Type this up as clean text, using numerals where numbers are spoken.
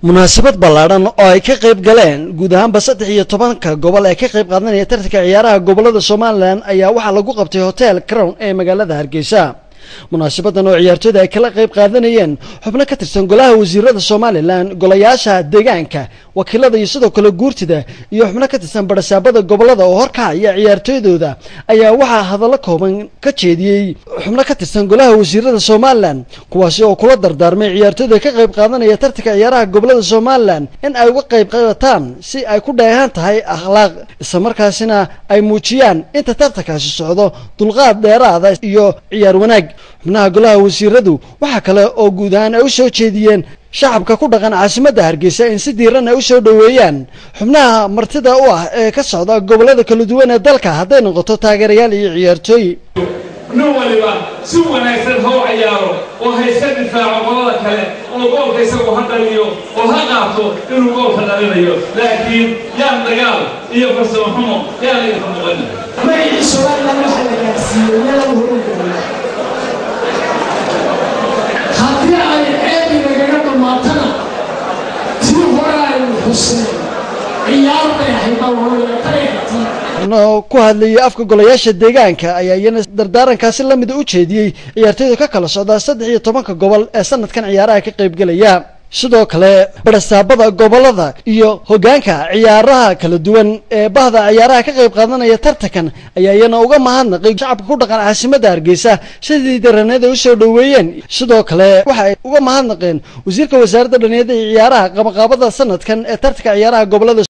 munaasabad ballaaran oo ay ka qayb galeen guud ahaanba 13 gobol ee ka qayb qaadanaya tartanka ciyaaraha gobolada Soomaaliland ayaa waxa lagu qabtay Hotel Crown ee magaalada Hargeysa. munaasabadan oo ciyaartooyda ay kala qayb qaadanayeen xubno ka tirsan golaha wasiirada Soomaaliland, golayaasha deegaanka, wakiilada iyo sidoo kale guurtida iyo xubno ka tirsan barasaabada gobolada oo horkacaya ciyaartooydooda ayaa waxa hadallo kooban ka jeediyay xubno ka tirsan golaha wasiirada Soomaaliland kuwaas oo kula dardaarmay ciyaartooyda ka qayb qaadanaya tartanka ciyaaraha gobolada Soomaaliland in ay uga qayb qaataan si ay ku dheehan tahay akhlaaq isla markaasina ay muujiyaan inta tartankaasi socdo dulqaad dheeraad ah iyo ciyaar wanaag. xubnaha golaha wasiiradu waxa kale oo guud ahaan ay u soo jeediyeen shacabka ku dhaqan caasimadda Hargeysa in si diiran ay u soo dhaweeyaan xubnaha martida u ah ee ka socda gobolada kala duwan ee dalka hadday noqoto taageerayaal iyo ciyaartooy. waliba si wanaagsan hoo ciyaaro oo haysan difaaco gobolada kale oo goolka isagu hadaliyo oo ha qaato inuu goolka dhalinayo laakiin yaan dagaal iyo farsamo xumo yaan laga muuqan magacii Soomaaliland waxa la gaarsiiyay meel lagu horumarinayo haddii ay ceebiga kaga dhamaatana si hore ay xuseen ciyaar bay ahayd ku hadlayay afka golayaasha deegaanka ayaa iyana dardaarankaasi la mid u jeediyay ciyaartooyda ka kala socda 13 gobol ee sanadkan ciyaaraha ka qayb galaya. sidoo kale barasaabada gobolada iyo hogaanka ciyaaraha kala duwan ee bahda ciyaaraha ka qayb qaadanaya tartankan ayaa iyana uga mahadnaqay shacabka ku dhaqan caasimadda Hargeysa sidii daranada u soo dhaweeyeen. sidoo kale waxa ay uga mahadnaqeen wasiirka wasaaradda dhalinyarada iyo ciyaaraha qabanqaabada sanadkan ee tartanka ciyaaraha gobolada